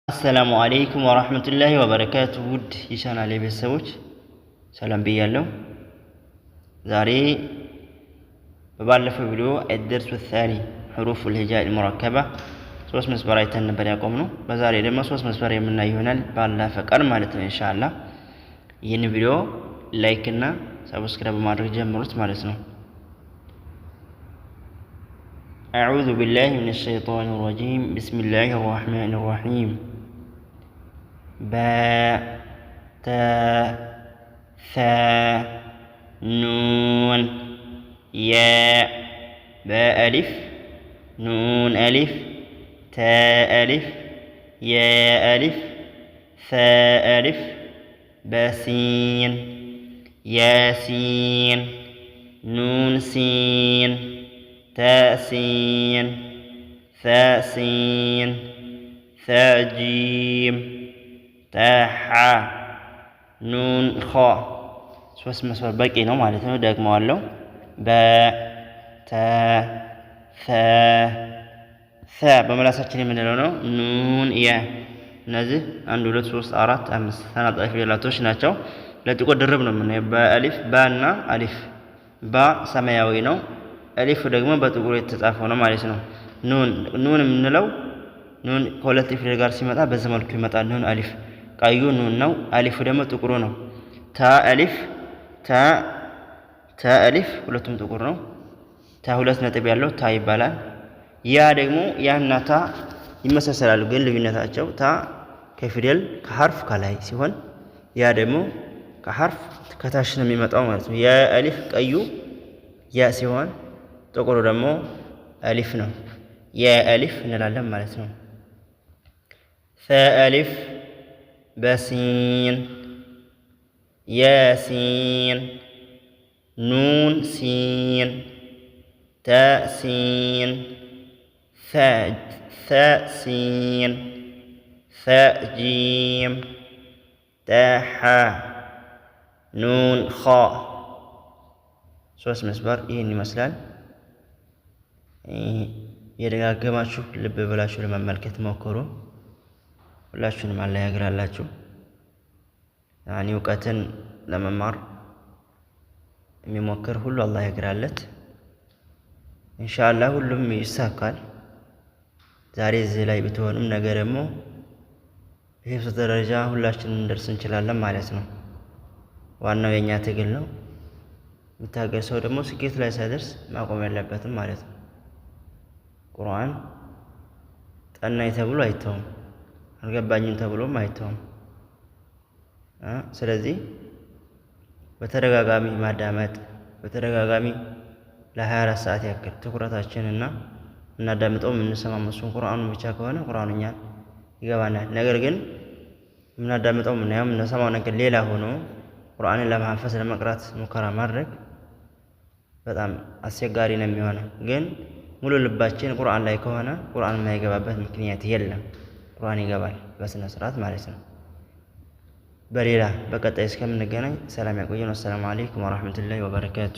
አሰላሙ አለይኩም ወራህመቱላሂ ወበረካቱ። ውድ የቻናሌ ቤተሰቦች ሰላም ብያለሁ። ዛሬ በባለፈው ቪዲዮ አድርሱ الثاني حروف الهجاء المركبة ሶስት መስመር አይተን ነበር ያቆምነው። በዛሬ ደግሞ ሶስት መስመር የምናይ ይሆናል ባላ ፈቃድ ማለት ነው ኢንሻአላህ። ይህን ቪዲዮ ላይክ እና ሰብስክራይብ ማድረግ ጀምሩት ማለት ነው። أعوذ بالله من الشيطان الرجيم بسم الله الرحمن الرحيم باء تاء ثاء نون ياء باء ألف نون ألف تاء ألف ياء ألف ثاء ألف باسين ياسين نون سين تاء سين ثاء سين ثاء جيم تاء حاء نون خاء ሶስት መስመር በቂ ነው ማለት ነው። ደግመዋለሁ። በ ተ ث ث በመላሳችን የምንለው ነው። ኑን የ እነዚህ 1 2 3 4 5 ተናጣፊ ፊደላቶች ናቸው። ለጥቆ ድርብ ነው የምናየው። በአሊፍ ባና አሊፍ ባ ሰማያዊ ነው። አሊፍ ደግሞ በጥቁር የተጻፈው ነው ማለት ነው። ኑን የምንለው ኑን ከሁለት ፊደል ጋር ሲመጣ በዚህ መልኩ ይመጣል። ኑን አሊፍ ቀዩ ኑን ነው። አሊፉ ደግሞ ጥቁሩ ነው። ታ አሊፍ ታ አሊፍ ሁለቱም ጥቁር ነው። ታ ሁለት ነጥብ ያለው ታ ይባላል። ያ ደግሞ ያና ታ ይመሳሰላሉ፣ ግን ልዩነታቸው ታ ከፊደል ከሐርፍ ከላይ ሲሆን ያ ደግሞ ከሐርፍ ከታች ነው የሚመጣው ማለት ነው። ያ አሊፍ ቀዩ ያ ሲሆን ጥቁሩ ደግሞ አሊፍ ነው። ያ አሊፍ እንላለን ማለት ነው። ث አሊፍ በሲን ያሲን ኑን ሲን ታእ ሲን ثاء سين ثاء جيم تاء حاء نون خاء ሶስት መስመር ይሄን ይመስላል። የደጋገማችሁ ልብ ብላችሁ ለመመልከት ሞክሩ። ሁላችሁንም አላህ ያግራላችሁ። ያኒ እውቀትን ለመማር የሚሞክር ሁሉ አላህ ያግራለት። ኢንሻአላህ ሁሉም ይሳካል። ዛሬ እዚህ ላይ ብትሆንም ነገ ደግሞ በሂፍዝ ደረጃ ሁላችንም እንደርስ እንችላለን ማለት ነው። ዋናው የኛ ትግል ነው። የሚታገል ሰው ደግሞ ስኬት ላይ ሳይደርስ ማቆም ያለበትም ማለት ነው። ቁርአን ጠናኝ ተብሎ አይተውም፣ አልገባኝም ተብሎም አይተውም። ስለዚህ በተደጋጋሚ ማዳመጥ፣ በተደጋጋሚ ለ24 ሰዓት ያክል ትኩረታችንና እናዳምጠው የምንሰማው እሱን ቁርአኑን ብቻ ከሆነ ቁርአኑ እኛን ይገባናል። ነገር ግን የምናዳምጠው የምናየው የምንሰማው ነገር ሌላ ሆኖ ቁርአንን ለማሐፈዝ ለመቅራት ሙከራ ማድረግ በጣም አስቸጋሪ ነው የሚሆነው። ግን ሙሉ ልባችን ቁርአን ላይ ከሆነ ቁርአን የማይገባበት ምክንያት የለም። ቁርአን ይገባል በስነ ስርዓት ማለት ነው። በሌላ በቀጣይ እስከምንገናኝ ሰላም ያቆየን። ወሰላሙ አለይኩም ወራህመቱላሂ ወበረካቱ።